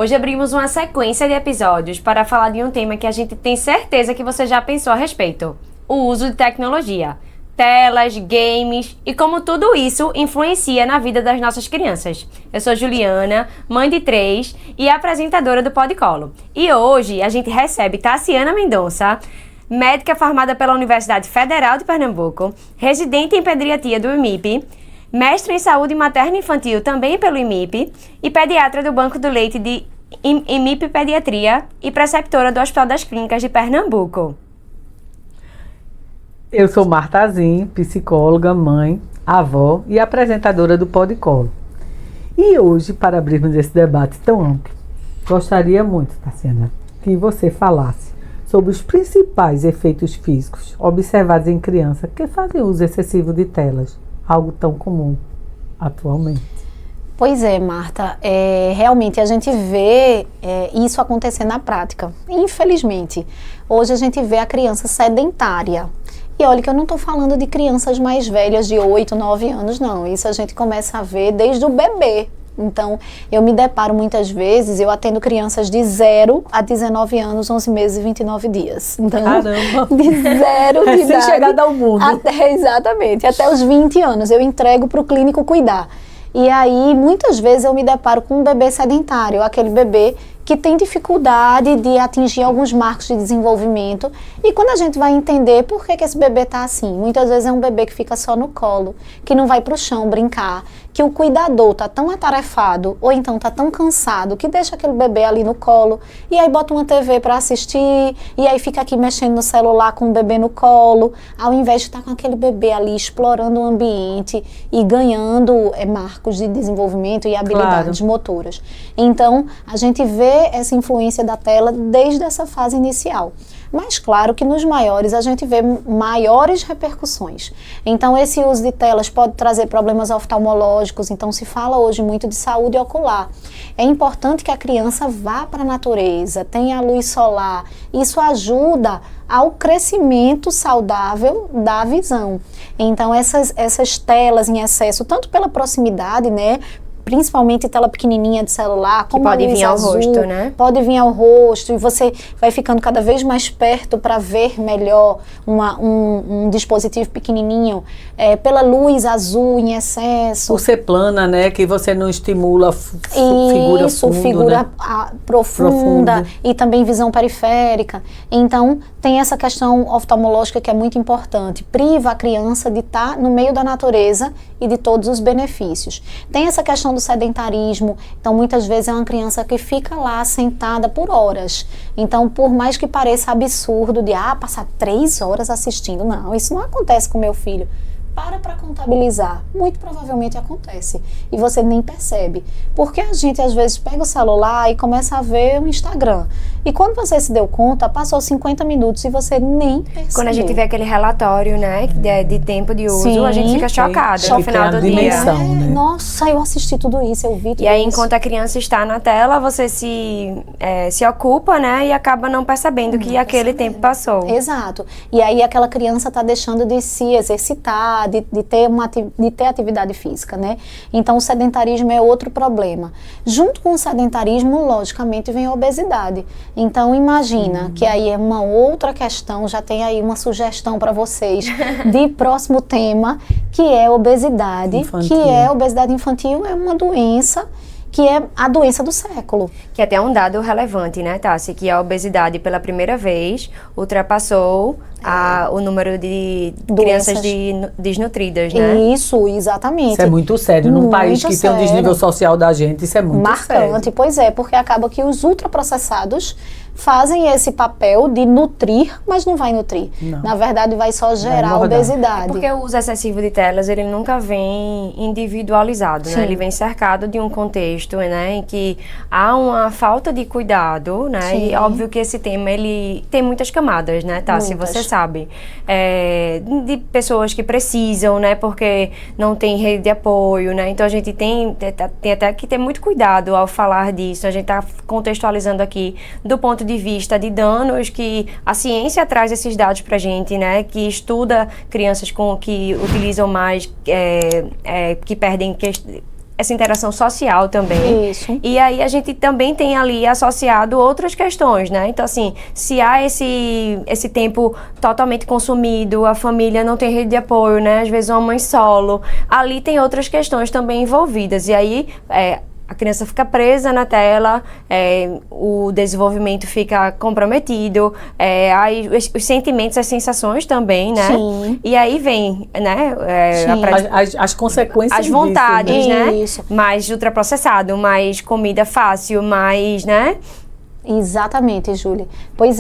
Hoje abrimos uma sequência de episódios para falar de um tema que a gente tem certeza que você já pensou a respeito: o uso de tecnologia, telas, games e como tudo isso influencia na vida das nossas crianças. Eu sou Juliana, mãe de 3 e apresentadora do Podcolo. E hoje a gente recebe Tassiana Mendonça, médica formada pela Universidade Federal de Pernambuco, residente em pediatria do IMIP, mestre em saúde materna e infantil também pelo IMIP e pediatra do Banco do Leite de IMIP Pediatria e preceptora do Hospital das Clínicas de Pernambuco. Eu sou Marta Azim, psicóloga, mãe, avó e apresentadora do Podcolo. E hoje, para abrirmos esse debate tão amplo, gostaria muito, Tassiana, que você falasse sobre os principais efeitos físicos observados em crianças que fazem uso excessivo de telas, algo tão comum atualmente. Pois é, Marta, realmente a gente vê isso acontecer na prática. Infelizmente, hoje a gente vê a criança sedentária. E olha que eu não estou falando de crianças mais velhas de 8, 9 anos, não. Isso a gente começa a ver desde o bebê. Então, eu me deparo muitas vezes, eu atendo crianças de 0 a 19 anos, 11 meses e 29 dias. Então, caramba! De 0 de idade chegada ao mundo. Exatamente, até os 20 anos eu entrego para o clínico cuidar. E aí, muitas vezes eu me deparo com um bebê sedentário, aquele bebê que tem dificuldade de atingir alguns marcos de desenvolvimento. E quando a gente vai entender por que esse bebê está assim, muitas vezes é um bebê que fica só no colo, que não vai para o chão brincar, que o cuidador está tão atarefado ou então está tão cansado que deixa aquele bebê ali no colo e aí bota uma TV para assistir e aí fica aqui mexendo no celular com o bebê no colo, ao invés de estar com aquele bebê ali explorando o ambiente e ganhando marcos de desenvolvimento e habilidades motoras. Então, a gente vê essa influência da tela desde essa fase inicial. Mas claro que nos maiores a gente vê maiores repercussões. Então esse uso de telas pode trazer problemas oftalmológicos, então se fala hoje muito de saúde ocular. É importante que a criança vá para a natureza, tenha a luz solar. Isso ajuda ao crescimento saudável da visão. Então essas telas em excesso, tanto pela proximidade, né? Principalmente tela pequenininha de celular, como pode vir ao rosto, né? Pode vir ao rosto e você vai ficando cada vez mais perto para ver melhor um dispositivo pequenininho, pela luz azul em excesso. Por ser plana, né? Que você não estimula figura figura né? profunda e também visão periférica. Então, tem essa questão oftalmológica que é muito importante. Priva a criança de estar no meio da natureza e de todos os benefícios. Tem essa questão do sedentarismo, então muitas vezes é uma criança que fica lá sentada por horas. Então, por mais que pareça absurdo de passar 3 horas assistindo, não, isso não acontece com meu filho. Para contabilizar, muito provavelmente acontece e você nem percebe, porque a gente às vezes pega o celular e começa a ver o Instagram e quando você se deu conta, passou 50 minutos e você nem percebeu. Quando a gente vê aquele relatório, né, de tempo de uso, sim, a gente fica chocado no final do dia. Né? Nossa, eu assisti tudo isso, eu vi tudo isso. E aí, enquanto a criança está na tela, você se ocupa, né, e acaba não percebendo que aquele tempo passou. Exato. E aí aquela criança está deixando de se exercitar, de ter atividade física, né? Então o sedentarismo é outro problema. Junto com o sedentarismo, logicamente, vem a obesidade. Então imagina que aí é uma outra questão, já tem aí uma sugestão para vocês de próximo tema, que é obesidade, infantil. Que é obesidade infantil, é uma doença que é a doença do século. Que até é um dado relevante, né, Tassi? Que a obesidade, pela primeira vez, ultrapassou o número de crianças desnutridas, né? Isso, exatamente. Isso é muito sério. Num país que tem o desnível social da gente, isso é muito marcante, sério. Pois é, porque acaba que os ultraprocessados fazem esse papel de nutrir, mas não vai nutrir. Não. Na verdade, vai só gerar obesidade. Porque o uso excessivo de telas, ele nunca vem individualizado, né? Ele vem cercado de um contexto, né, em que há uma falta de cuidado, né? Sim. E óbvio que esse tema, ele tem muitas camadas, né, tá? Se você sabe. De pessoas que precisam, né? Porque não tem rede de apoio, né? Então a gente tem até que ter muito cuidado ao falar disso. A gente tá contextualizando aqui do ponto de vista de danos que a ciência traz esses dados pra gente, né? Que estuda crianças que utilizam mais, que perdem essa interação social também. Isso. E aí a gente também tem ali associado outras questões, né? Então, assim, se há esse tempo totalmente consumido, a família não tem rede de apoio, né? Às vezes uma mãe solo, ali tem outras questões também envolvidas. E aí, a criança fica presa na tela, o desenvolvimento fica comprometido, aí os sentimentos, as sensações também, né? Sim. E aí vem, né? As consequências As vontades, disso, né? Isso. Mais ultraprocessado, mais comida fácil, mais, né? Exatamente, Júlia. Pois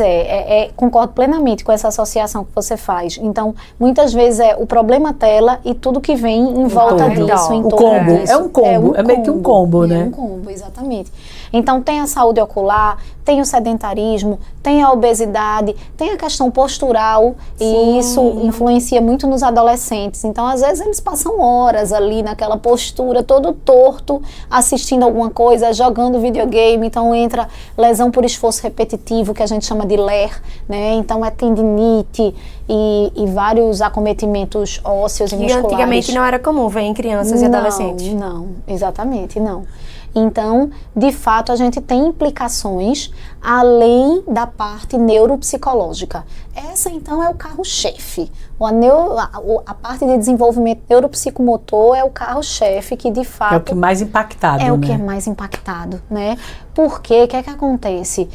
concordo plenamente com essa associação que você faz. Então, muitas vezes o problema tela e tudo que vem em volta torno. disso. Em O torno combo. disso. É um combo. É meio que um combo, né? É um combo, exatamente. Então, tem a saúde ocular, tem o sedentarismo, tem a obesidade, tem a questão postural, e isso influencia muito nos adolescentes. Então, às vezes, eles passam horas ali naquela postura, todo torto, assistindo alguma coisa, jogando videogame. Então, entra lesão por esforço repetitivo, que a gente chama de LER, né? Então, é tendinite e vários acometimentos ósseos e Que musculares. antigamente não era comum ver em crianças e adolescentes. Não, exatamente, não. Então, de fato, a gente tem implicações além da parte neuropsicológica. Essa, então, é o carro-chefe. A parte de desenvolvimento neuropsicomotor é o carro-chefe que, de fato... É o que mais impactado, É né? o que é mais impactado, né? Porque, o que é que acontece?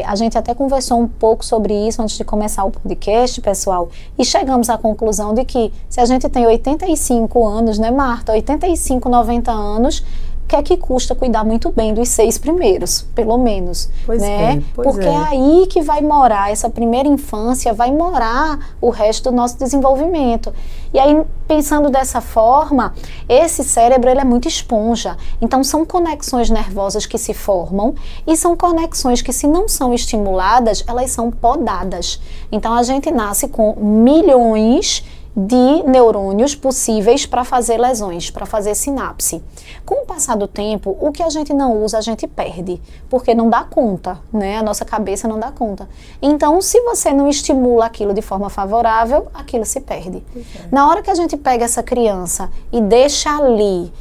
A gente até conversou um pouco sobre isso antes de começar o podcast, pessoal, e chegamos à conclusão de que se a gente tem 85 anos, né, Marta? 85, 90 anos... O que é que custa cuidar muito bem dos 6 primeiros, pelo menos, Pois né? é, pois Porque é aí que vai morar, essa primeira infância, vai morar o resto do nosso desenvolvimento. E aí, pensando dessa forma, esse cérebro, ele é muito esponja. Então, são conexões nervosas que se formam e são conexões que, se não são estimuladas, elas são podadas. Então, a gente nasce com milhões de neurônios possíveis para fazer lesões, para fazer sinapse. Com o passar do tempo, o que a gente não usa, a gente perde, porque não dá conta, né? A nossa cabeça não dá conta. Então, se você não estimula aquilo de forma favorável, aquilo se perde. Na hora que a gente pega essa criança e deixa ali,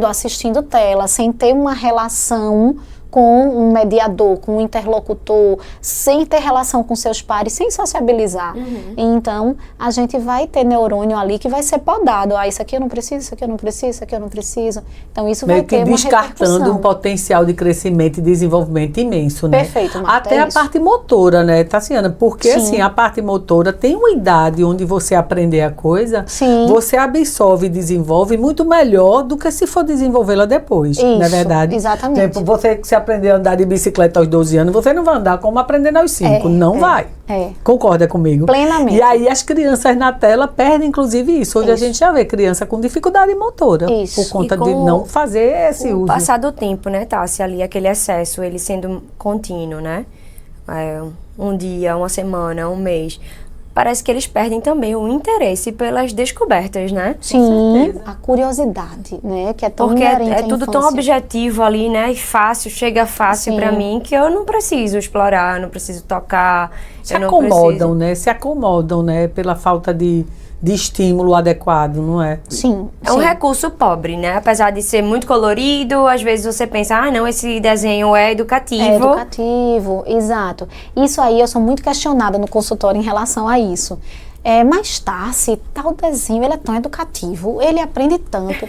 assistindo tela, sem ter uma relação com um mediador, com um interlocutor, sem ter relação com seus pares, sem sociabilizar. Então, a gente vai ter neurônio ali que vai ser podado. Isso aqui eu não preciso, isso aqui eu não preciso, isso aqui eu não preciso. Então, isso meio vai ter que uma descartando repercussão. um potencial de crescimento e desenvolvimento imenso, né? Perfeito, Marta, Até é a isso. parte motora, né, Tassiana? Porque, Sim. assim, a parte motora tem uma idade onde você aprender a coisa, Sim. você absorve e desenvolve muito melhor do que se for desenvolvê-la depois, não é Isso, verdade? exatamente. Por exemplo, você que se aprender a andar de bicicleta aos 12 anos, você não vai andar como aprendendo aos 5, não vai. Concorda comigo? Plenamente. E aí as crianças na tela perdem, inclusive, isso. Hoje a Isso. gente já vê criança com dificuldade motora, Isso. por conta E com de não fazer esse uso. Passar do tempo, né, Tássia, ali, aquele excesso, ele sendo contínuo, né? Um dia, uma semana, um mês. Parece que eles perdem também o interesse pelas descobertas, né? Sim, a curiosidade, né? Que é tão Porque inerente é à tudo tão infância. objetivo ali, né? E fácil, chega fácil Sim. pra mim, que eu não preciso explorar, não preciso tocar. Se eu não acomodam, preciso... né? Se acomodam, né? Pela falta de estímulo adequado, não é? Sim, É um sim. recurso pobre, né? Apesar de ser muito colorido, às vezes você pensa, não, esse desenho é educativo. É educativo, exato. Isso aí eu sou muito questionada no consultório em relação a isso. Mas Tassi, tal desenho, ele é tão educativo, ele aprende tanto.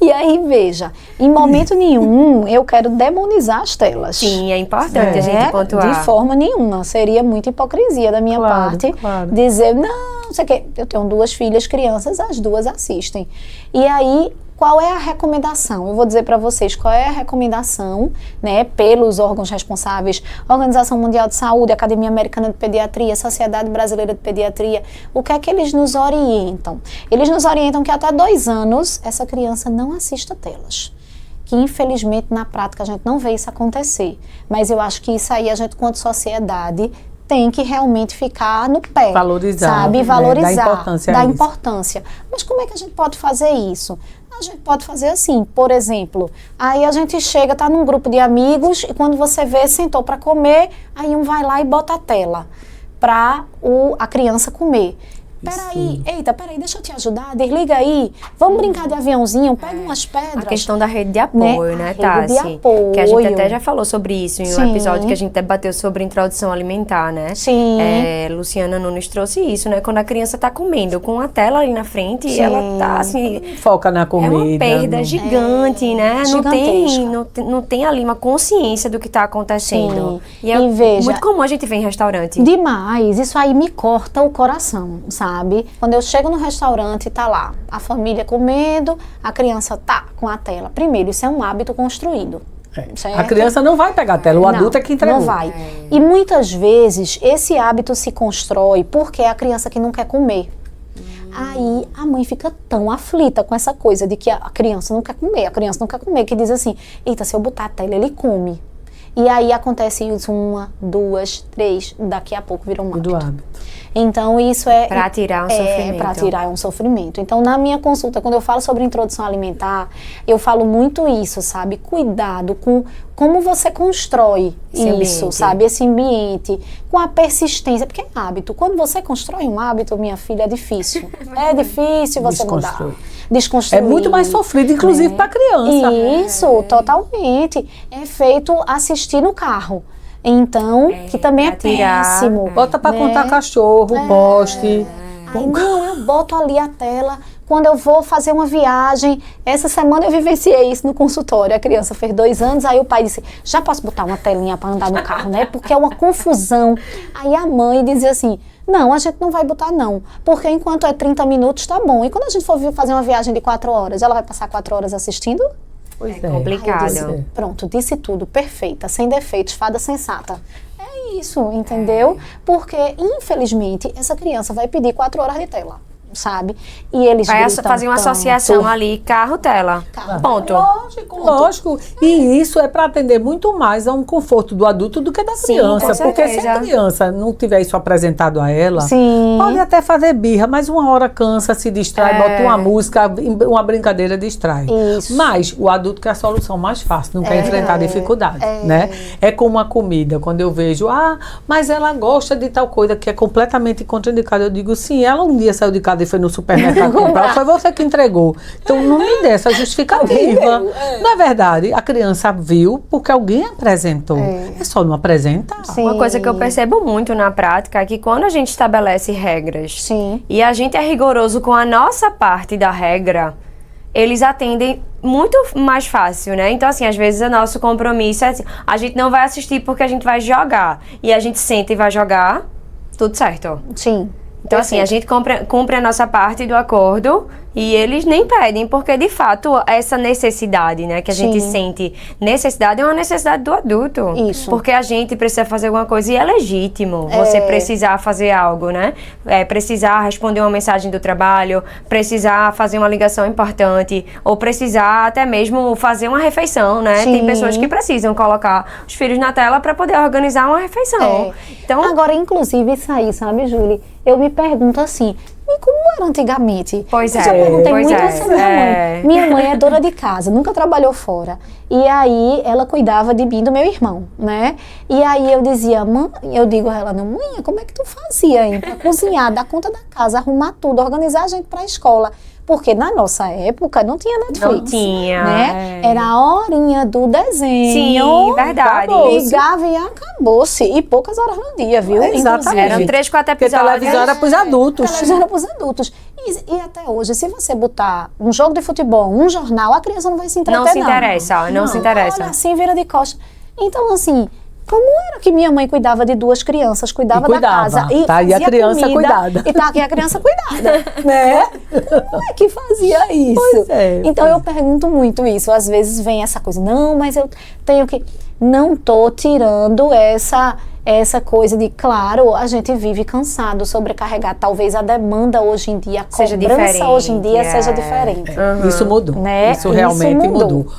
E aí, veja, em momento nenhum eu quero demonizar as telas. Sim, é importante a gente pontuar. De forma nenhuma. Seria muita hipocrisia da minha parte dizer, não sei o quê. Eu tenho 2 filhas crianças, as 2 assistem. E aí, qual é a recomendação? Eu vou dizer para vocês qual é a recomendação, né, pelos órgãos responsáveis, Organização Mundial de Saúde, Academia Americana de Pediatria, Sociedade Brasileira de Pediatria. O que é que eles nos orientam? Eles nos orientam que até 2 anos essa criança não assista telas. Que infelizmente na prática a gente não vê isso acontecer. Mas eu acho que isso aí a gente, quanto sociedade, tem que realmente ficar no pé. Valorizar, sabe? né? Valorizar. Dar importância a dar isso. importância. Mas como é que a gente pode fazer isso? A gente pode fazer assim, por exemplo, aí a gente chega, tá num grupo de amigos e quando você vê, sentou para comer, aí um vai lá e bota a tela para a criança comer. Peraí, eita, peraí, deixa eu te ajudar, desliga aí, vamos brincar de aviãozinho, pega umas pedras. A questão da rede de apoio, né, A rede de Tassi? apoio. Que a gente até já falou sobre isso em um Sim. episódio que a gente debateu sobre introdução alimentar, né? Sim. Luciana Nunes trouxe isso, né? Quando a criança tá comendo com a tela ali na frente, Sim. ela tá assim... Foca na É comida. uma perda gigante, né? Gigantesca. Não tem ali uma consciência do que tá acontecendo. Sim. E é E veja, muito comum a gente ver em restaurante. demais, isso aí me corta o coração, sabe? Quando eu chego no restaurante, tá lá a família comendo, a criança tá com a tela. Primeiro, isso é um hábito construído. Certo? A criança não vai pegar a tela, o adulto é que entregou. Não vai. E muitas vezes esse hábito se constrói porque é a criança que não quer comer. Aí a mãe fica tão aflita com essa coisa de que a criança não quer comer, que diz assim, eita, se eu botar a tela, ele come. E aí acontece isso 1, 2, 3, daqui a pouco vira um hábito. Do hábito. Então isso é... Pra tirar um sofrimento. Pra tirar um sofrimento. Então na minha consulta, quando eu falo sobre introdução alimentar, eu falo muito isso, sabe? Cuidado com como você constrói Esse isso, ambiente. sabe? Esse ambiente, com a persistência, porque é hábito. Quando você constrói um hábito, minha filha, é difícil. É difícil você mudar. Desconstruir. Desconstruir. É muito mais sofrido, inclusive, para criança. Isso, totalmente. É feito assistir no carro. Então, que também é pra tirar. péssimo. Bota para né? contar cachorro, poste. Ai, não, eu boto ali a tela. Quando eu vou fazer uma viagem, essa semana eu vivenciei isso no consultório. A criança fez 2 anos, aí o pai disse, já posso botar uma telinha para andar no carro, né? Porque é uma confusão. Aí a mãe dizia assim, não, a gente não vai botar não, porque enquanto é 30 minutos tá bom. E quando a gente for fazer uma viagem de 4 horas, ela vai passar 4 horas assistindo? Pois É complicado. Aí eu disse, pronto, disse tudo, perfeita, sem defeitos, fada sensata. É isso, entendeu? Porque, infelizmente, essa criança vai pedir 4 horas de tela, sabe? E eles Vai gritam fazer uma tanto. associação ali, carro-tela. Ponto. Lógico. E isso é para atender muito mais a um conforto do adulto do que da Sim, criança. com Porque se certeza. a criança não tiver isso apresentado a ela, Sim. pode até fazer birra, mas uma hora cansa, se distrai, bota uma música, uma brincadeira distrai. Isso. Mas o adulto quer a solução mais fácil, não quer enfrentar dificuldades, né? É como a comida, quando eu vejo, mas ela gosta de tal coisa que é completamente contraindicada. Eu digo, sim, ela um dia saiu de casa e foi no supermercado comprar, foi você que entregou. Então não me dê essa justificativa. Não é verdade? A criança viu porque alguém apresentou. É só não apresentar. Sim. Uma coisa que eu percebo muito na prática é que quando a gente estabelece regras Sim. e a gente é rigoroso com a nossa parte da regra, eles atendem muito mais fácil, né? Então, assim, às vezes o nosso compromisso é assim, a gente não vai assistir porque a gente vai jogar. E a gente senta e vai jogar, tudo certo. Sim. Então, assim, a gente cumpre a nossa parte do acordo e eles nem pedem, porque, de fato, essa necessidade, né, que a gente Sim. sente, necessidade é uma necessidade do adulto. Isso. Porque a gente precisa fazer alguma coisa e é legítimo você precisar fazer algo, né? Precisar responder uma mensagem do trabalho, precisar fazer uma ligação importante, ou precisar até mesmo fazer uma refeição, né? Sim. Tem pessoas que precisam colocar os filhos na tela para poder organizar uma refeição. Então, Agora, inclusive, isso aí, sabe, Júlia? Eu me pergunto assim, e como era antigamente? Pois Eu é, já perguntei pois muito é, assim à minha mãe. Minha mãe é dona de casa, nunca trabalhou fora. E aí, ela cuidava de mim e do meu irmão, né? E aí, eu dizia, mãe, eu digo a ela, não, mãe, como é que tu fazia, hein? Pra cozinhar, dar conta da casa, arrumar tudo, organizar a gente pra escola. Porque na nossa época não tinha Netflix. Não tinha, né? Era a horinha do desenho. Sim, verdade. Ligava e acabou-se. E poucas horas no dia, viu? Exatamente. eram 3, 4 Porque episódios. televisão era para os adultos. Televisão era para os adultos. E até hoje, se você botar um jogo de futebol, um jornal, a criança não vai se entreter, Não se interessa, não se interessa. Olha assim, vira de costas. Então, assim, como era que minha mãe cuidava de 2 crianças, cuidava da casa E a fazia criança comida, cuidada. E tá aqui a criança cuidada, né? Como é que fazia isso? Pois é. Então, eu pergunto muito isso. Às vezes vem essa coisa, não, mas eu tenho que... Não tô tirando essa coisa de, claro, a gente vive cansado, sobrecarregado. Talvez a demanda hoje em dia, a Seja cobrança diferente, hoje em dia é. seja diferente. Isso mudou. Né? Isso Isso realmente mudou. mudou.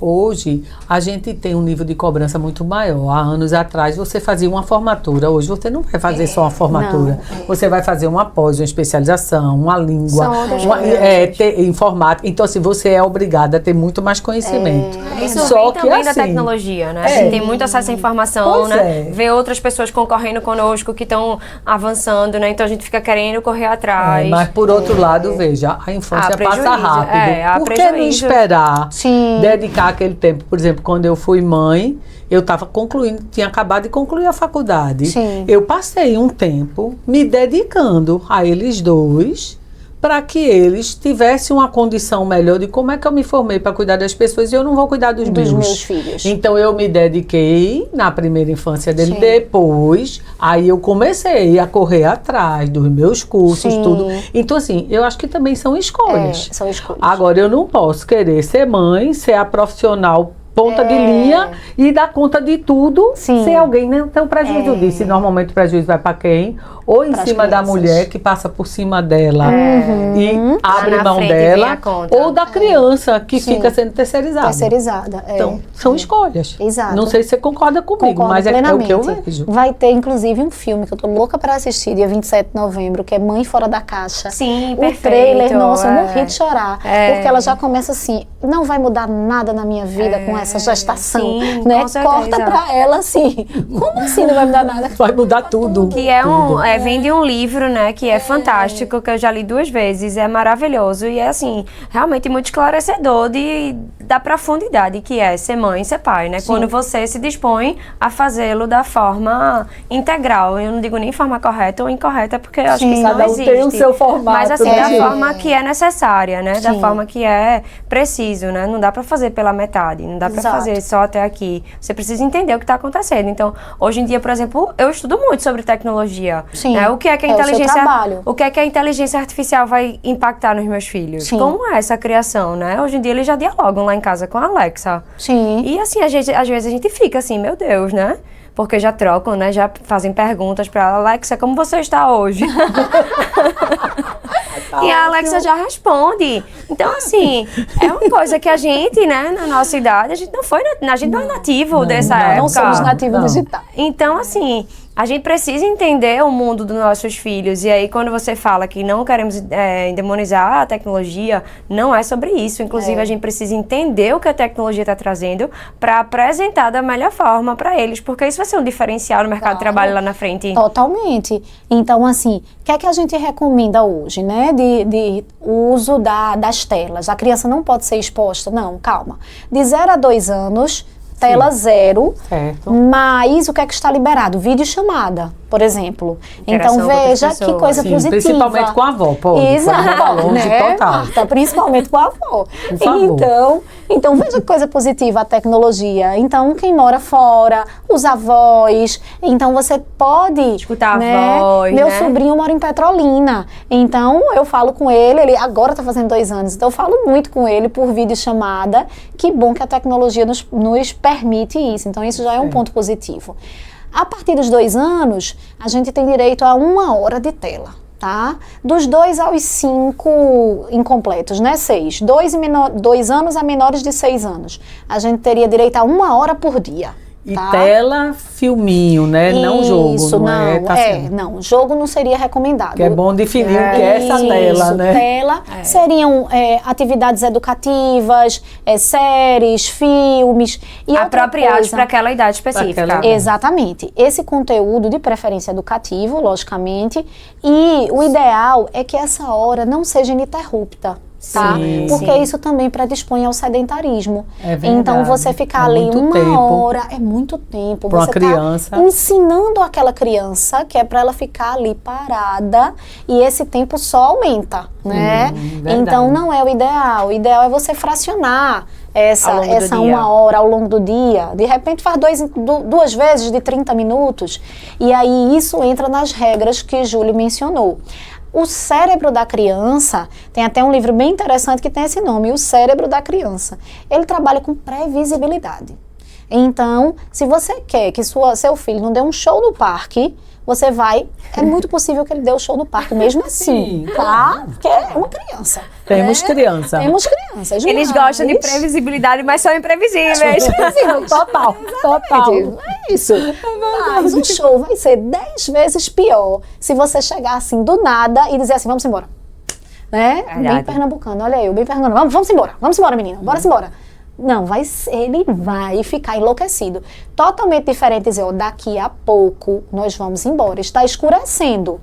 Hoje, a gente tem um nível de cobrança muito maior. Há anos atrás, você fazia uma formatura. Hoje, você não vai fazer só uma formatura. Você vai fazer uma pós, uma especialização, uma língua, São outras informática. Então, assim, você é obrigada a ter muito mais conhecimento. Isso Só vem que, também da assim, tecnologia, né? A gente tem muito acesso à informação, Pois né? ver outras pessoas concorrendo conosco que estão avançando, né? Então a gente fica querendo correr atrás. Mas por outro lado, veja, a infância prejuízo, passa rápido. há Por que não prejuízo. esperar, Sim. dedicar aquele tempo? Por exemplo, quando eu fui mãe, eu estava concluindo, tinha acabado de concluir a faculdade. Sim. Eu passei um tempo me dedicando a eles dois, para que eles tivessem uma condição melhor de como é que eu me formei para cuidar das pessoas e eu não vou cuidar dos meus filhos. Então eu me dediquei na primeira infância dele. Sim. Depois, aí eu comecei a correr atrás dos meus cursos, Sim. tudo. Então assim, eu acho que também são escolhas. São escolhas. Agora eu não posso querer ser mãe, ser a profissional ponta de linha e dar conta de tudo. Sim. Ser alguém, né? Então o prejuízo disso, normalmente o prejuízo vai para quem? Ou em Pras cima da crianças. mulher que passa por cima dela e abre Lá na mão frente vem dela, a conta. ou da criança que Sim. fica sendo terceirizada. Terceirizada. Então, são escolhas. Exato. Não sei se você concorda comigo, Concordo mas é o plenamente. que eu vejo. Vai ter, inclusive, um filme que eu tô louca para assistir, dia 27 de novembro, que é Mãe Fora da Caixa. Sim, O perfeito. trailer, nossa, eu morri de chorar. É. Porque ela já começa assim, não vai mudar nada na minha vida com essa gestação. Sim, né? com certeza. Corta pra ela assim. Como assim não vai mudar nada? Vai mudar tudo. Que é vem de um livro, né, que é fantástico, que eu já li 2 vezes, é maravilhoso e é assim, realmente muito esclarecedor da profundidade que é ser mãe e ser pai, né? Quando você se dispõe a fazê-lo da forma integral, eu não digo nem forma correta ou incorreta, porque eu acho que isso cada não um existe. tem o seu formato, mas assim, né? da forma que é necessária, né? Da Sim. forma que é preciso, né? Não dá pra fazer pela metade, não dá pra Exato. fazer só até aqui. Você precisa entender o que tá acontecendo. Então, hoje em dia, por exemplo, eu estudo muito sobre tecnologia. Sim. Né? O que é que a É o seu inteligência trabalho. o que é que a inteligência artificial vai impactar nos meus filhos? Sim. Como é essa criação, né? Hoje em dia eles já dialogam lá em casa com a Alexa. Sim. E assim, às vezes a gente fica assim, meu Deus, né? Porque já trocam, né? Já fazem perguntas pra Alexa, como você está hoje? E a Alexa já responde. Então, assim, é uma coisa que a gente, né, na nossa idade, a gente não é nativo dessa época. Não somos nativos Não. digitais. Então, assim, a gente precisa entender o mundo dos nossos filhos. E aí, quando você fala que não queremos endemonizar a tecnologia, não é sobre isso. Inclusive, a gente precisa entender o que a tecnologia está trazendo para apresentar da melhor forma para eles. Porque isso vai ser um diferencial no mercado de trabalho lá na frente. Totalmente. Então, assim, o que é que a gente recomenda hoje, né? De uso das telas. A criança não pode ser exposta. Não, calma. De 0 a 2 anos, tela 0. Certo. Mas o que é que está liberado? Videochamada, por exemplo. Interação Então com outras veja que pessoas. coisa Sim, positiva. principalmente com a avó, pode. Exato, Pode levar longe, né? total. Marta, principalmente com a avó. Por favor. Então veja que coisa positiva a tecnologia. Então quem mora fora, os avós, então você pode Escutar a né? voz, Meu né? sobrinho mora em Petrolina, então eu falo com ele agora está fazendo 2 anos, então eu falo muito com ele por videochamada. Que bom que a tecnologia nos permite isso, então isso já é um ponto positivo. A partir dos 2 anos, a gente tem direito a 1 hora de tela, tá? Dos 2 aos 5 incompletos, né? 6. 2 anos a menores de 6 anos. A gente teria direito a 1 hora por dia. E tá? tela, filminho, né? Não jogo. Isso, não. Tá certo. não. Jogo não seria recomendado. Que é bom definir o que é essa tela, Isso, né? tela seriam atividades educativas, séries, filmes e outra Apropriados coisa. para aquela idade específica. Pra aquela- Exatamente. Esse conteúdo de preferência educativo, logicamente, e o ideal é que essa hora não seja ininterrupta. Tá? Sim, Porque sim. isso também predispõe ao sedentarismo. É verdade. Então você ficar É ali muito 1 tempo. hora é muito tempo. Pra uma Você criança. tá ensinando aquela criança que é para ela ficar ali parada e esse tempo só aumenta, né? verdade. Então não é o ideal. O ideal é você fracionar essa Ao longo do dia. 1 hora ao longo do dia. De repente faz 2 vezes de 30 minutos. E aí isso entra nas regras que Júlio mencionou. O cérebro da criança, tem até um livro bem interessante que tem esse nome, O Cérebro da Criança. Ele trabalha com previsibilidade. Então, se você quer que seu filho não dê um show no parque, você vai... É muito possível que ele dê o show no parque mesmo assim, Sim, tá? Porque é uma criança. Temos né? criança. Temos crianças. Eles gostam de previsibilidade, mas são imprevisíveis. Total. É isso. Mas o show vai ser 10 vezes pior se você chegar assim do nada e dizer assim, vamos embora. Né? Verdade. Bem pernambucano, olha eu, bem pernambucano. Vamos embora, menina, bora embora. Não, ele vai ficar enlouquecido. Totalmente diferente dizer, ó, daqui a pouco nós vamos embora. Está escurecendo.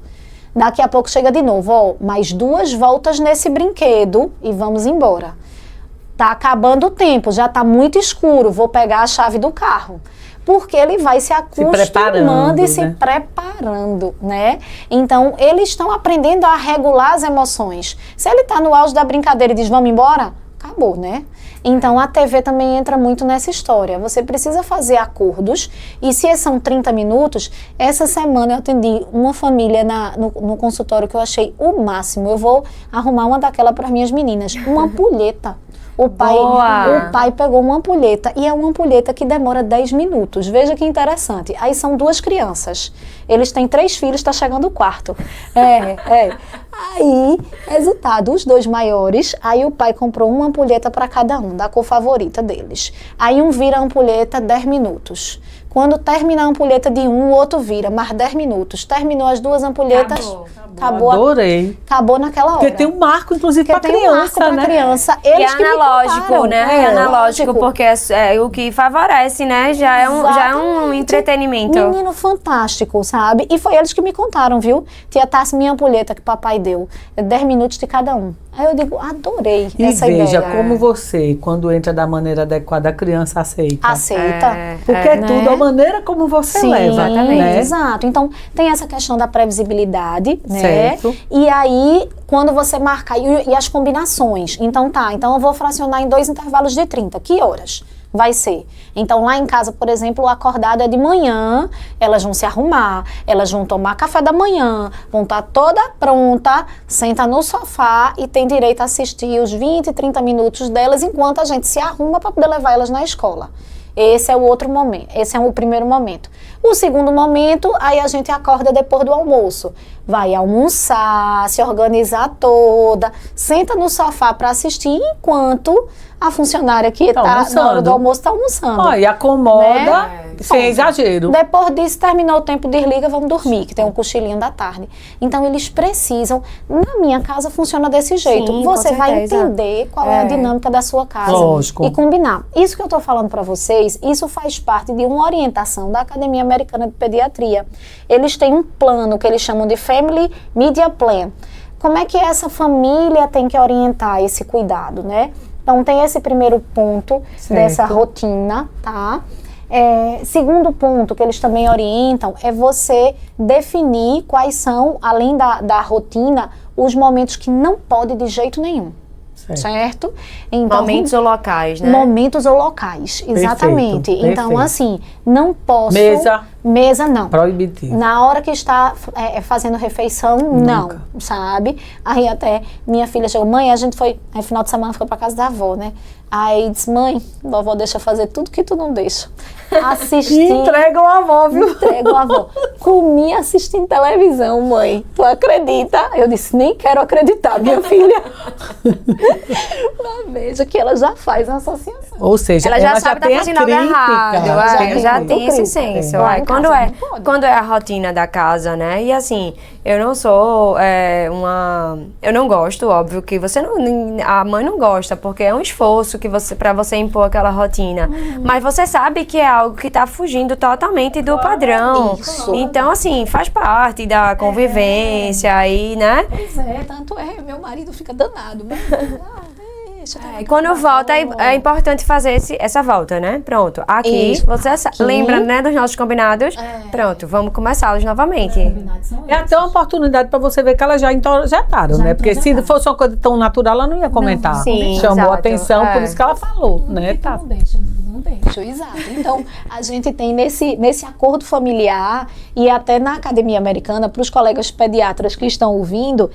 Daqui a pouco chega de novo, ó, mais 2 voltas nesse brinquedo e vamos embora. Tá acabando o tempo, já tá muito escuro, vou pegar a chave do carro. Porque ele vai se acostumando e se preparando, né? Então, eles estão aprendendo a regular as emoções. Se ele tá no auge da brincadeira e diz, vamos embora, acabou, né? Então, a TV também entra muito nessa história. Você precisa fazer acordos, e se são 30 minutos, essa semana eu atendi uma família no consultório que eu achei o máximo. Eu vou arrumar uma daquela para minhas meninas. Uma ampulheta. O pai pegou uma ampulheta, e é uma ampulheta que demora 10 minutos. Veja que interessante. Aí são 2 crianças. Eles têm 3 filhos, está chegando o 4º. Aí, resultado, os 2 maiores, aí o pai comprou uma ampulheta para cada um, da cor favorita deles. Aí um vira a ampulheta 10 minutos. Quando termina a ampulheta de um, o outro vira, mais 10 minutos. Terminou as 2 ampulhetas, acabou. Adorei. Acabou naquela hora. Porque tem um marco, inclusive, para criança, né? Criança. E é analógico, né? É analógico, porque é o que favorece, né? Já é um entretenimento. Menino fantástico, sabe? E foi eles que me contaram, viu? Tia Tassi, minha ampulheta que papai deu. 10 minutos de cada um. Aí eu digo, adorei essa ideia. E veja como você, quando entra da maneira adequada, a criança aceita. Aceita. Porque é tudo a maneira como você leva. Exatamente. Né? Exato. Então, tem essa questão da previsibilidade, né? Certo. E aí, quando você marca, e as combinações. Então eu vou fracionar em 2 intervalos de 30. Que horas vai ser? Então, lá em casa, por exemplo, o acordado é de manhã, elas vão se arrumar, elas vão tomar café da manhã, vão estar toda pronta, senta no sofá e tem direito a assistir os 20, 30 minutos delas enquanto a gente se arruma para poder levar elas na escola. Esse é o outro momento, esse é o primeiro momento. O segundo momento, aí a gente acorda depois do almoço. Vai almoçar, se organizar toda, senta no sofá para assistir enquanto a funcionária que está na hora do almoço está almoçando. E acomoda, né? sem exagero. Depois disso, terminou o tempo, desliga, vamos dormir, que tem um cochilinho da tarde. Então, eles precisam... Na minha casa, funciona desse jeito. Sim, você com vai certeza. entender qual é a dinâmica da sua casa. Lógico. E combinar. Isso que eu estou falando para vocês, isso faz parte de uma orientação da Academia Americana de Pediatria. Eles têm um plano que eles chamam de Family Media Plan. Como é que essa família tem que orientar esse cuidado, né? Então, tem esse primeiro ponto dessa rotina, tá? Segundo ponto que eles também orientam é você definir quais são, além da rotina, os momentos que não pode de jeito nenhum. Certo? Então, momentos ou locais, né? Momentos ou locais, exatamente. Perfeito, então, perfeito. assim, não posso... Mesa não. Proibitivo. Na hora que está fazendo refeição, não, sabe? Aí até minha filha chegou, mãe, a gente foi, no final de semana foi pra casa da avó, né? Aí disse, mãe, vovó deixa fazer tudo que tu não deixa. Assisti. Entregam a avó, viu? Entregam a avó. Comi assistindo televisão, mãe. Tu acredita? Eu disse, nem quero acreditar, minha filha. Mas veja que ela já faz a associação. Ou seja, ela já sabe tem tá fazendo algo errado. Já tem esse senso. Quando é a rotina da casa, né? E assim, eu não sou eu não gosto, óbvio que você não, a mãe não gosta, porque é um esforço que para você impor aquela rotina. Mas você sabe que é algo que tá fugindo totalmente do padrão. Isso. Então, assim, faz parte da convivência aí, né? Pois tanto meu marido fica danado. E quando volta, é importante fazer essa volta, né? Pronto. Aqui, você lembra, né, dos nossos combinados? Pronto, vamos começá-los novamente. É até uma oportunidade para você ver que elas já introjetaram, né? Porque se fosse uma coisa tão natural, ela não ia comentar. Sim, chamou exato. atenção, por isso que ela falou, né? Tá. Não deixo, exato. Então, a gente tem nesse acordo familiar e até na Academia Americana, para os colegas pediatras que estão ouvindo,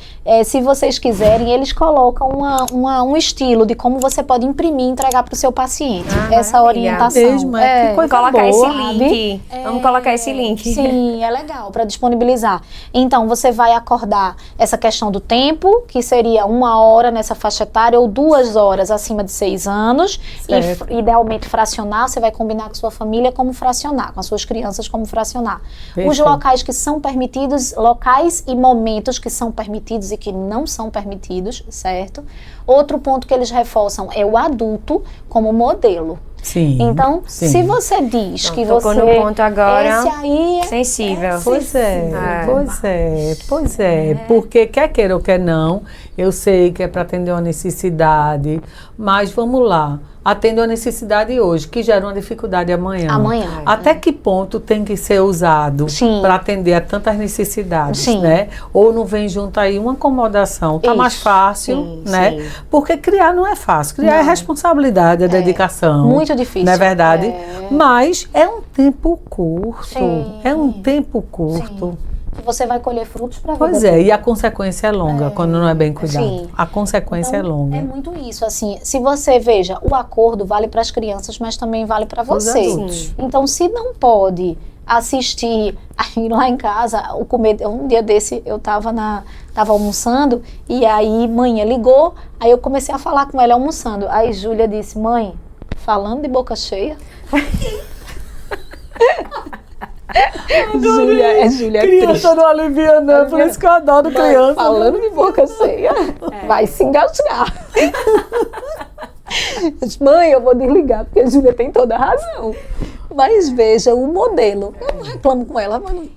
se vocês quiserem, eles colocam um estilo de como você pode imprimir e entregar para o seu paciente. Essa orientação. Mesmo, que coisa colocar boa. esse link. Vamos colocar esse link. Sim, é legal para disponibilizar. Então, você vai acordar essa questão do tempo, que seria 1 hora nessa faixa etária ou 2 horas acima de 6 anos, e idealmente fracionado fracionar, você vai combinar com sua família como fracionar, com as suas crianças como fracionar. Perfeito. Os locais que são permitidos, locais e momentos que são permitidos e que não são permitidos, certo? Outro ponto que eles reforçam é o adulto como modelo. Sim. Então, sim. se você diz que Tocou você... no ponto agora Esse aí sensível. Pois é. Porque quer queira ou quer não, eu sei que é para atender uma necessidade, mas vamos lá. Atende uma necessidade hoje, que gera uma dificuldade amanhã. Até que ponto tem que ser usado para atender a tantas necessidades, né? Ou não vem junto aí uma acomodação, tá mais fácil, né? Sim. Porque criar não é fácil. Criar é responsabilidade, é dedicação. Muito difícil. Não é verdade? Mas é um tempo curto. É um tempo curto. Que você vai colher frutos para a vida. Pois é, e a consequência é longa quando não é bem cuidado. Sim. A consequência então, é longa. É muito isso, assim, se você veja, o acordo vale para as crianças, mas também vale para você. Então, se não pode assistir, aí lá em casa, um dia desse eu tava almoçando, e aí manhã ligou, aí eu comecei a falar com ela almoçando. Aí Júlia disse, mãe, falando de boca cheia... Júlia criança não alivia não, por isso que eu adoro criança. Falando de boca cheia, vai se engasgar. Mãe, eu vou desligar, porque a Júlia tem toda a razão. Mas veja o modelo. Eu não reclamo com ela, mas não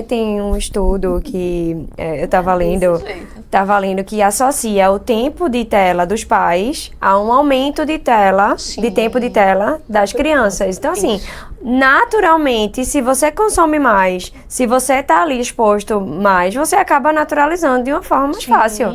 tem um estudo que eu estava lendo que associa o tempo de tela dos pais a um aumento de tempo de tela das crianças. Então, assim, naturalmente, se você consome mais, se você está ali exposto mais, você acaba naturalizando de uma forma mais fácil.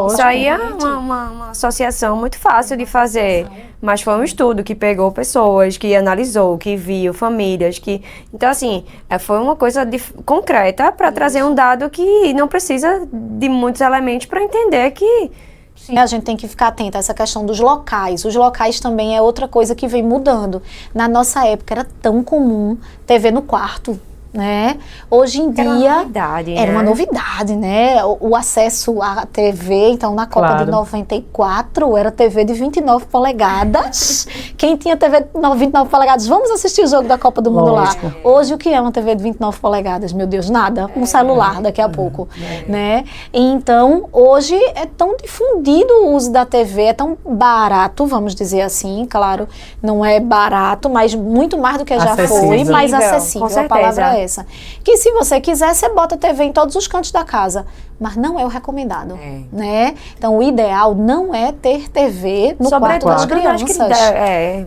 Isso aí é uma associação muito fácil de fazer. Mas foi um estudo que pegou pessoas, que analisou, que viu famílias, que... Então, assim, foi uma coisa concreta para trazer um dado que não precisa de muitos elementos para entender que... Sim, a gente tem que ficar atenta a essa questão dos locais. Os locais também é outra coisa que vem mudando. Na nossa época era tão comum TV no quarto, né? Hoje em dia era uma novidade, né? O acesso à TV, então na Copa de 94 era TV de 29 polegadas. Quem tinha TV de 29 polegadas, vamos assistir o jogo da Copa do Mundo lá. Hoje o que é uma TV de 29 polegadas? Meu Deus, nada. Um celular daqui a pouco, né? Então, hoje é tão difundido o uso da TV, é tão barato, vamos dizer assim, claro, não é barato, mas muito mais do que já foi, mais acessível, a palavra é essa. Que se você quiser, você bota a TV em todos os cantos da casa. Mas não é o recomendado, né? Então, o ideal não é ter TV no quarto das crianças.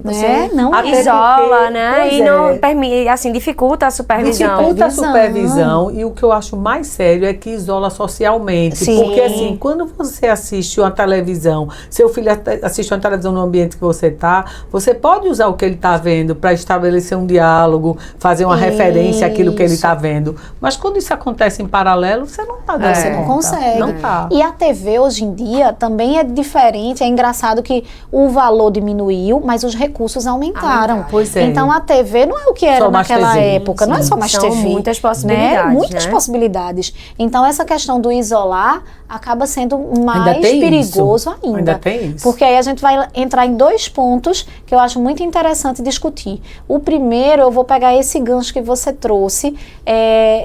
Você não isola, né? E não permite, assim, dificulta a supervisão. Dificulta a supervisão. E o que eu acho mais sério é que isola socialmente. Sim. Porque, assim, quando você assiste uma televisão, seu filho assiste uma televisão no ambiente que você está, você pode usar o que ele está vendo para estabelecer um diálogo, fazer uma referência àquilo que ele está vendo. Mas quando isso acontece em paralelo, você não está dando Você não consegue. Não tá. E a TV hoje em dia também é diferente. É engraçado que o valor diminuiu, mas os recursos aumentaram. Pois é. Então a TV não é o que era naquela época. Não é só mais São TV. muitas possibilidades. Né? Muitas possibilidades. Então essa questão do isolar acaba sendo mais perigoso ainda. Ainda tem isso. Porque aí a gente vai entrar em dois pontos que eu acho muito interessante discutir. O primeiro, eu vou pegar esse gancho que você trouxe,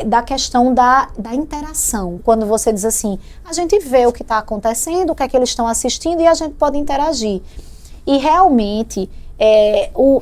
da questão da interação. Quando você diz assim, a gente vê o que está acontecendo, o que é que eles estão assistindo e a gente pode interagir. E realmente,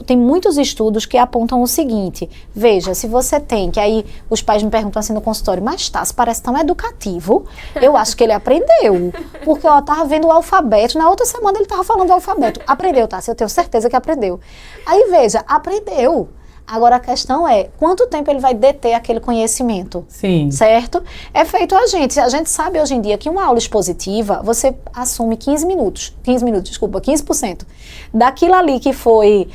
tem muitos estudos que apontam o seguinte, veja, se você tem, que aí os pais me perguntam assim no consultório, mas Tassi, parece tão educativo, eu acho que ele aprendeu, porque eu estava vendo o alfabeto, na outra semana ele estava falando o alfabeto, aprendeu, Tassi, eu tenho certeza que aprendeu. Aí veja, aprendeu. Agora a questão é, quanto tempo ele vai deter aquele conhecimento? Sim. Certo? É feito a gente sabe hoje em dia que uma aula expositiva, você assume 15%. Daquilo ali que foi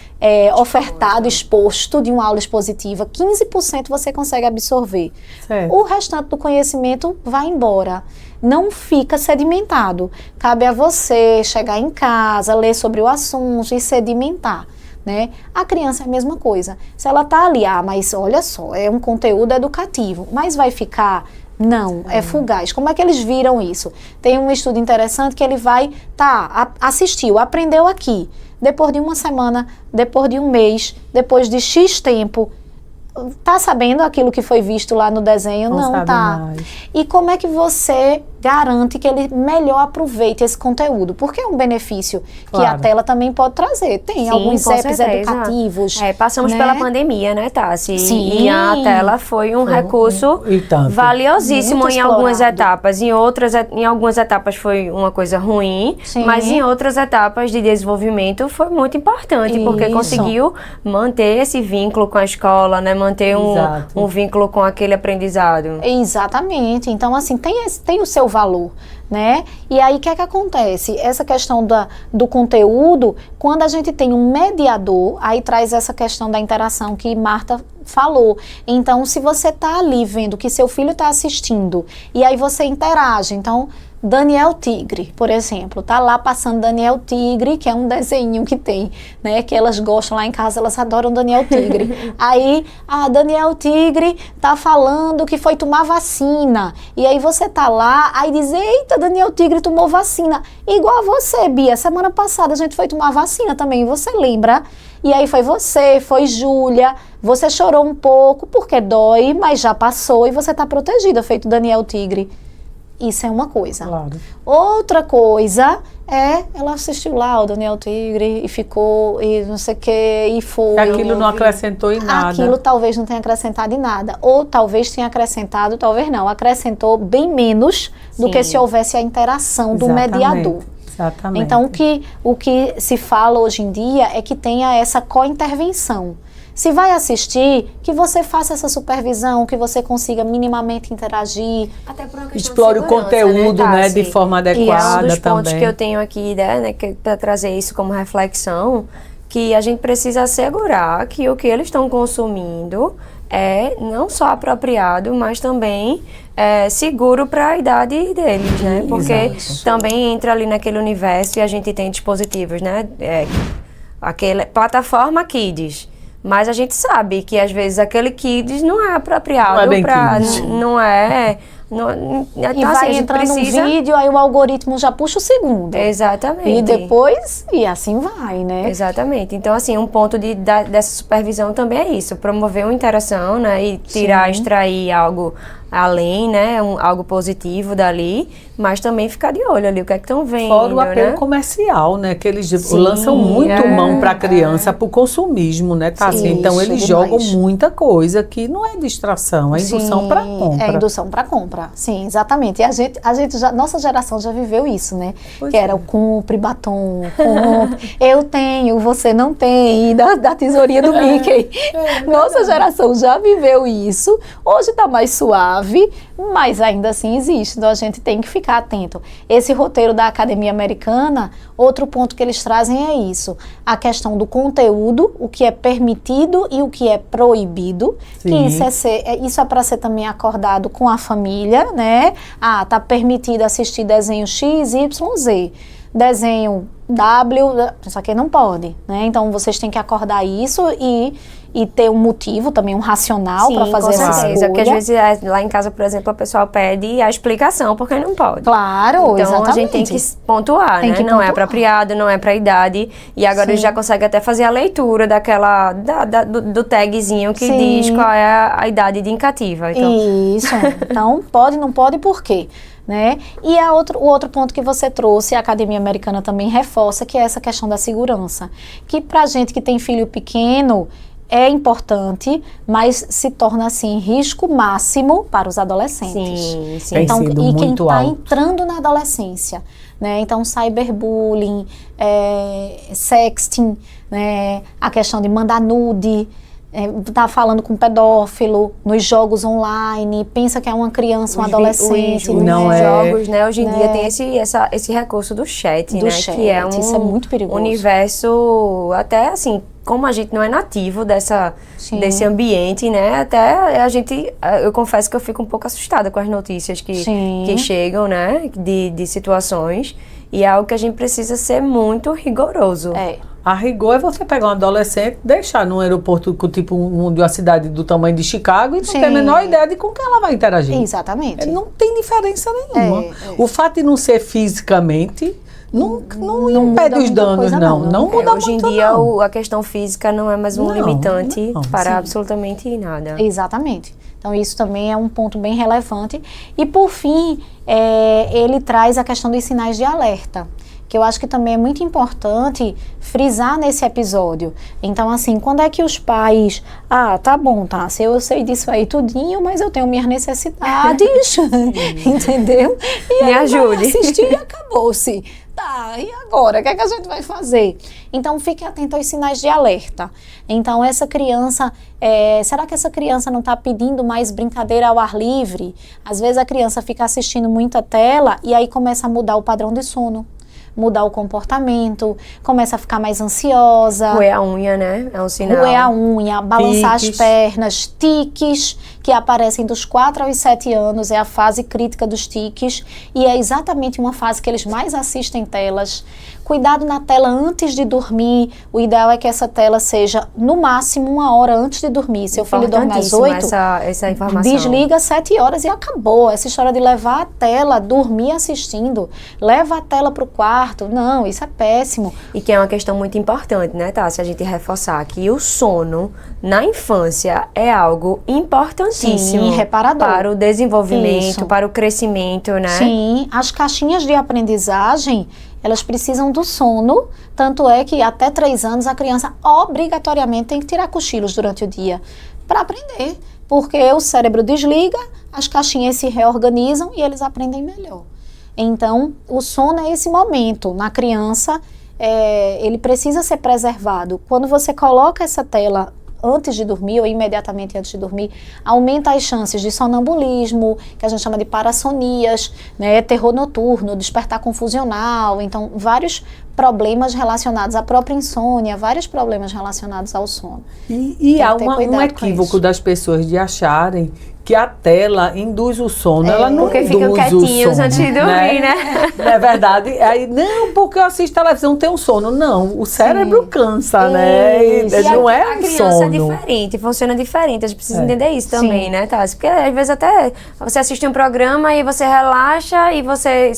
ofertado, exposto de uma aula expositiva, 15% você consegue absorver. Certo. O restante do conhecimento vai embora. Não fica sedimentado. Cabe a você chegar em casa, ler sobre o assunto e sedimentar. Né? A criança é a mesma coisa. Se ela está ali, mas olha só, é um conteúdo educativo, mas vai ficar Não, é fugaz. Como é que eles viram isso? Tem um estudo interessante que ele vai, assistiu, aprendeu aqui. Depois de uma semana, depois de um mês, depois de X tempo, tá sabendo aquilo que foi visto lá no desenho? Não tá. Mais. E como é que você garante que ele melhor aproveite esse conteúdo? Porque é um benefício que a tela também pode trazer. Tem Sim, alguns com apps certeza. educativos. Passamos né? pela pandemia, né, Tassi? Sim. E a tela foi um recurso E tanto. valiosíssimo Muito em algumas explorado. etapas. Em algumas etapas foi uma coisa ruim, Sim. mas em outras etapas de desenvolvimento foi muito importante, porque Isso. conseguiu manter esse vínculo com a escola, né? Manter Exato. um vínculo com aquele aprendizado. Exatamente. Então, assim, tem o seu valor, né? E aí, o que é que acontece? Essa questão do conteúdo, quando a gente tem um mediador, aí traz essa questão da interação que Marta falou. Então, se você está ali vendo que seu filho está assistindo, e aí você interage, então... Daniel Tigre, por exemplo, tá lá passando Daniel Tigre, que é um desenho que tem, né, que elas gostam lá em casa, elas adoram Daniel Tigre. Aí, a Daniel Tigre tá falando que foi tomar vacina, e aí você tá lá, aí diz, eita, Daniel Tigre tomou vacina, igual a você, Bia, semana passada a gente foi tomar vacina também, você lembra? E aí foi você, foi Júlia, você chorou um pouco, porque dói, mas já passou, e você tá protegida, feito Daniel Tigre. Isso é uma coisa. Claro. Outra coisa é, ela assistiu lá o Daniel Tigre e ficou, e não sei o que, e foi. Aquilo não acrescentou em nada. Aquilo talvez não tenha acrescentado em nada. Ou talvez tenha acrescentado, talvez não. Acrescentou bem menos do que se houvesse a interação do Exatamente. mediador. Exatamente. Então, o que se fala hoje em dia é que tenha essa co-intervenção. Se vai assistir, que você faça essa supervisão, que você consiga minimamente interagir. Até por uma questão Explore de o segurança, conteúdo, né, Tassi? de forma E é adequada um dos pontos também. que eu tenho aqui, né, para trazer isso como reflexão, que a gente precisa assegurar que o que eles estão consumindo é não só apropriado, mas também seguro para a idade deles, né? Porque Exato. também entra ali naquele universo e a gente tem dispositivos, né? Aquela plataforma Kids. Mas a gente sabe que às vezes aquele Kids não é apropriado Não é bem para... Kids. Não é... E então, vai assim, a gente entrando precisa... um vídeo, aí o algoritmo já puxa o segundo. Exatamente. E depois, e assim vai, né? Exatamente. Então, assim, um ponto dessa supervisão também é isso, promover uma interação, né, e tirar, extrair algo além, né, algo positivo dali, mas também ficar de olho ali, o que é que estão vendo, Fora o apelo né? comercial, né? Que eles Sim, lançam muito mão para a criança, para o consumismo, né, Tassi? Sim, Então, isso, eles demais. jogam muita coisa que não é distração, é indução para compra. É indução para compra, sim, exatamente. E a gente já, nossa geração já viveu isso, né? Pois que era o compre batom, compre, eu tenho, você não tem, e da tesourinha do Mickey. Nossa geração já viveu isso, hoje tá mais suave, mas ainda assim existe, então a gente tem que ficar atento. Esse roteiro da Academia Americana, outro ponto que eles trazem é isso, a questão do conteúdo, o que é permitido e o que é proibido, que Sim. isso é para ser também acordado com a família, né? Ah, tá permitido assistir desenho X, Y, Z. Desenho W, isso aqui não pode, né? Então vocês têm que acordar isso e ter um motivo, também um racional para fazer com essa certeza, escolha. porque às vezes lá em casa, por exemplo, o pessoal pede a explicação porque não pode. Claro, Então exatamente. a gente tem que pontuar, Tem né? que Não é pontuar. apropriado, não é para idade. E agora Sim. eles já conseguem até fazer a leitura do tagzinho que Sim. diz qual é a idade indicativa. Então, Isso. Então, pode, não pode, por quê? Né? E o outro ponto que você trouxe, a Academia Americana também reforça, que é essa questão da segurança. Que pra gente que tem filho pequeno, é importante, mas se torna assim risco máximo para os adolescentes. sim, sim. Tem Então, sido e quem muito está alto. entrando na adolescência, né? Então, cyberbullying, sexting, né? A questão de mandar nude, tá falando com pedófilo nos jogos online, pensa que é uma criança, um adolescente. Os Não é. jogos, né? Hoje em Né? dia tem esse recurso do chat, Do né? chat, Que é isso é muito perigoso. universo, até assim, como a gente não é nativo Sim. desse ambiente, né? Até eu confesso que eu fico um pouco assustada com as notícias Sim. que chegam, né? De situações. E é algo que a gente precisa ser muito rigoroso. A rigor é você pegar um adolescente, deixar num aeroporto tipo de uma cidade do tamanho de Chicago e não ter a menor ideia de com quem ela vai interagir. Exatamente. Não tem diferença nenhuma. O fato de não ser fisicamente não impede os danos, não muda hoje muito, em dia não. a questão física não é mais um limitante para absolutamente nada. Exatamente. Então isso também é um ponto bem relevante. E por fim, ele traz a questão dos sinais de alerta, que eu acho que também é muito importante frisar nesse episódio. Então, assim, quando é que os pais... tá bom, tá, se eu sei disso aí tudinho, mas eu tenho minhas necessidades, entendeu? E Me aí ajude. vai assistir e acabou-se. Tá, e agora? O que é que a gente vai fazer? Então, fique atento aos sinais de alerta. Então, essa criança... será que essa criança não está pedindo mais brincadeira ao ar livre? Às vezes a criança fica assistindo muita tela e aí começa a mudar o padrão de sono, mudar o comportamento, começa a ficar mais ansiosa. Roer a unha, né? É um sinal. Roer a unha, balançar as pernas, tiques, que aparecem dos 4 aos 7 anos, é a fase crítica dos tiques, e é exatamente uma fase que eles mais assistem telas. Cuidado na tela antes de dormir, o ideal é que essa tela seja no máximo 1 hora antes de dormir. Seu filho dorme às 8, essa informação. Desliga às 7 horas e acabou. Essa história de levar a tela, dormir assistindo, leva a tela para o quarto, não, isso é péssimo. E que é uma questão muito importante, né, Tá? Se a gente reforçar que o sono na infância é algo importantíssimo. Sim, reparador. Para o desenvolvimento, Isso. para o crescimento, né? Sim, as caixinhas de aprendizagem, elas precisam do sono, tanto é que até 3 anos a criança obrigatoriamente tem que tirar cochilos durante o dia para aprender, porque o cérebro desliga, as caixinhas se reorganizam e eles aprendem melhor. Então, o sono é esse momento. Na criança, ele precisa ser preservado. Quando você coloca essa tela antes de dormir ou imediatamente antes de dormir, aumenta as chances de sonambulismo, que a gente chama de parassonias, né, terror noturno, despertar confusional, então vários problemas relacionados à própria insônia, vários problemas relacionados ao sono. E há um equívoco das pessoas de acharem que a tela induz o sono, ela não porque induz ficam quietinhos antes de dormir, né? Não é verdade? Aí, não, porque eu assisto televisão, tem um sono. Não, o cérebro cansa, né? Isso. Não é a um criança sono. é diferente, funciona diferente. A gente precisa entender isso também, né, Tassi? Porque às vezes até você assiste um programa e você relaxa e você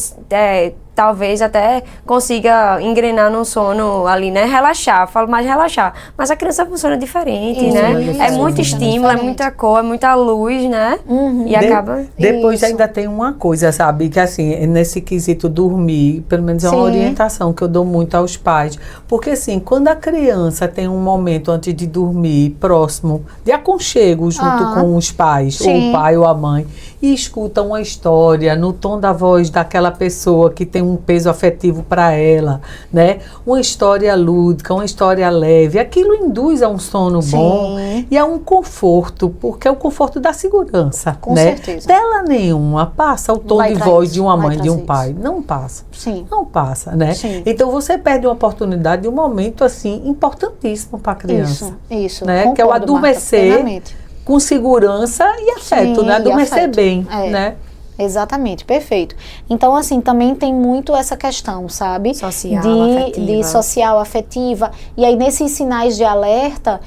talvez até consiga engrenar num sono ali, né? Relaxar, falo mais relaxar. Mas a criança funciona diferente, né? É muito estímulo, é muita cor, é muita luz, né? E acaba... Depois ainda tem uma coisa, sabe? Que assim, nesse quesito dormir, pelo menos é uma orientação que eu dou muito aos pais. Porque assim, quando a criança tem um momento antes de dormir, próximo, de aconchego junto com os pais, ou o pai ou a mãe, e escuta uma história no tom da voz daquela pessoa que tem um peso afetivo para ela, né? Uma história lúdica, uma história leve, aquilo induz a um sono bom e a um conforto, porque é o conforto da segurança, Com né? certeza. Tela nenhuma passa o tom de voz de uma mãe, de um pai, não passa. Sim. Não passa, né? Sim. Então você perde uma oportunidade de um momento assim importantíssimo para a criança, Isso. né? Que é o Concordo, adormecer Marta, plenamente. com segurança e afeto, Sim, né? e Adormecer afeto. bem, né? Exatamente, perfeito. Então, assim, também tem muito essa questão, sabe? Social, afetiva. De social, afetiva. E aí, nesses sinais de alerta,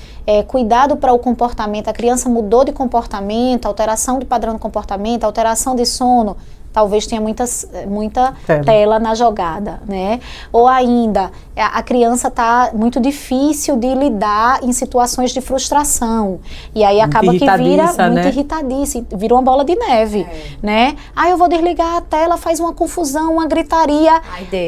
cuidado para o comportamento. A criança mudou de comportamento, alteração de padrão de comportamento, alteração de sono. Talvez tenha muita tela na jogada, né? Ou ainda, a criança está muito difícil de lidar em situações de frustração. E aí acaba que vira muito irritadiça, vira uma bola de neve, né? Aí eu vou desligar a tela, faz uma confusão, uma gritaria,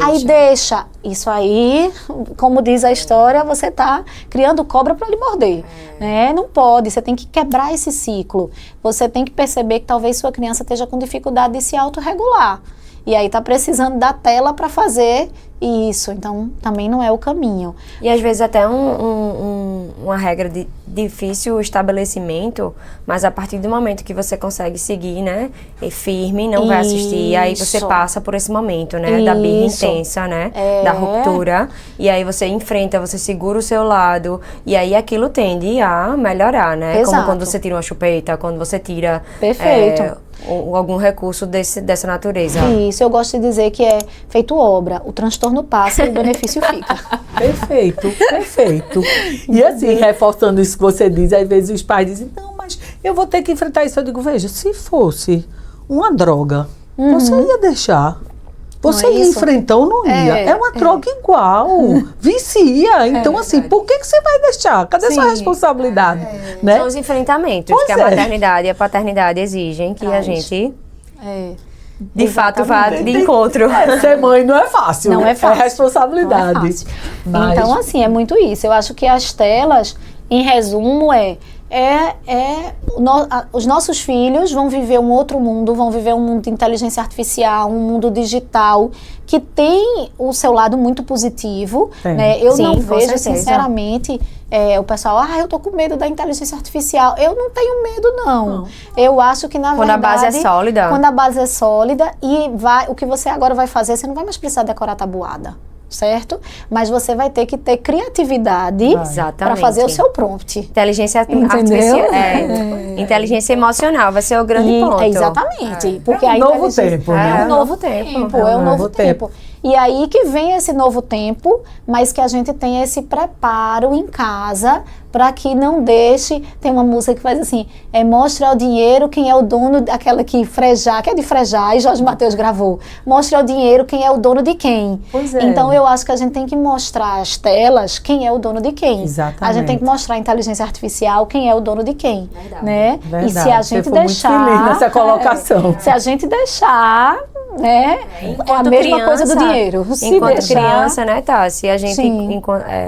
aí deixa. Isso aí, como diz a história, você está criando cobra para ele morder, né? Não pode, você tem que quebrar esse ciclo. Você tem que perceber que talvez sua criança esteja com dificuldade de se autorregular. E aí está precisando da tela para fazer isso. Então, também não é o caminho. E às vezes até uma regra de difícil estabelecimento, mas a partir do momento que você consegue seguir, né, e firme, não vai assistir, aí você passa por esse momento, né, da birra intensa, né, da ruptura, e aí você enfrenta, você segura o seu lado, e aí aquilo tende a melhorar, né, como quando você tira uma chupeta, quando você tira... Perfeito. algum recurso dessa natureza. Isso, eu gosto de dizer que é feito obra. O transtorno passa e o benefício fica. Perfeito, perfeito. E assim, reforçando isso que você diz, às vezes os pais dizem, não, mas eu vou ter que enfrentar isso. Eu digo, veja, se fosse uma droga, você ia deixar. Você Não é ia isso? enfrentar ou não ia? É uma droga igual, vicia. Então, assim, por que você vai deixar? Cadê sua responsabilidade? Né? São os enfrentamentos Pois que a é. maternidade e a paternidade exigem que a Traz. gente, É. de fato, vá de encontro. Ser mãe não é fácil. Não é fácil. É responsabilidade. Não é fácil. Mas- Então, assim, é muito isso. Eu acho que as telas, em resumo, os nossos filhos vão viver um outro mundo, vão viver um mundo de inteligência artificial, um mundo digital, que tem o seu lado muito positivo. Tem. Né? Eu Sim, não com vejo, certeza. sinceramente, o pessoal, eu tô com medo da inteligência artificial. Eu não tenho medo, não. Eu acho que, na Quando verdade... a base é sólida. Quando a base é sólida e o que você agora vai fazer, você não vai mais precisar decorar tabuada, certo? Mas você vai ter que ter criatividade Exatamente. para fazer o seu prompt. Inteligência Entendeu? artificial. Inteligência emocional vai ser o grande ponto. Exatamente. Porque É um a novo inteligência- tempo, né? É um novo tempo. É um novo tempo. tempo. E aí que vem esse novo tempo, mas que a gente tenha esse preparo em casa para que não deixe. Tem uma música que faz assim: mostre ao dinheiro quem é o dono daquela que frejar, que é de frejar, e Jorge Mateus gravou. Mostre ao dinheiro quem é o dono de quem. Pois é. Então eu acho que a gente tem que mostrar às telas quem é o dono de quem. Exatamente. A gente tem que mostrar à inteligência artificial quem é o dono de quem. Né? Verdade. E se a Você gente foi muito deixar. feliz nessa colocação. Se a gente deixar, né? É a mesma coisa do dinheiro. Se Enquanto deixar- criança, né, Tassi? A gente, Sim.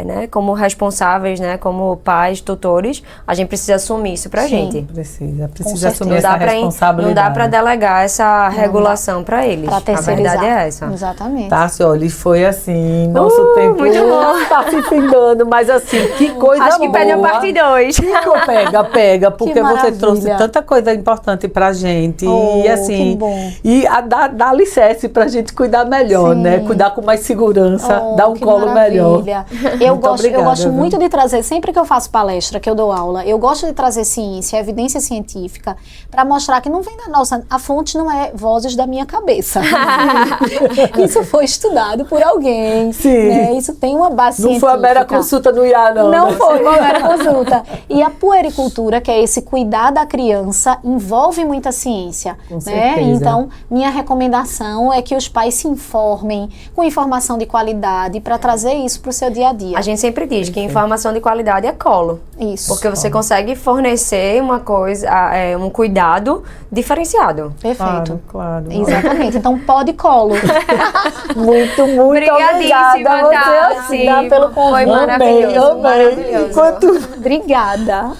né, como responsáveis, né, como pais, tutores, a gente precisa assumir isso pra Sim. gente. Precisa certeza. assumir essa Não responsabilidade. dá pra delegar essa regulação pra eles. Para A terceirizar. verdade é essa. Exatamente. Tassi, olha, e foi assim, nosso tempo muito bom. tá se findando, mas assim, que coisa Acho que boa. pede a parte 2. Pega, porque você maravilha. trouxe tanta coisa importante pra gente. Oh, e assim, que bom. e dá alicerce pra gente cuidar melhor, Sim. né? Cuidar com mais segurança, Oh, dar um que colo melhor. maravilha. Eu Muito gosto obrigada, viu? muito de trazer, sempre que eu faço palestra, que eu dou aula, eu gosto de trazer ciência, evidência científica, para mostrar que não vem da nossa, a fonte não é vozes da minha cabeça. Isso foi estudado por alguém. Sim. Né? Isso tem uma base Não científica. foi a mera consulta no IA, não. Não né? foi uma mera consulta. E a puericultura, que é esse cuidar da criança, envolve muita ciência. Com né? certeza. Então, minha recomendação é que os pais se informem com informação de qualidade para trazer isso para o seu dia a dia. A gente sempre diz que informação de qualidade é colo. Isso. Porque você consegue fornecer uma coisa, um cuidado diferenciado. Perfeito. Claro. Exatamente. Então, pode colo. Muito Obrigadíssima, obrigada a você, Tassi. Cida, pelo convite. Foi maravilhoso, Amei. maravilhoso. Enquanto Obrigada.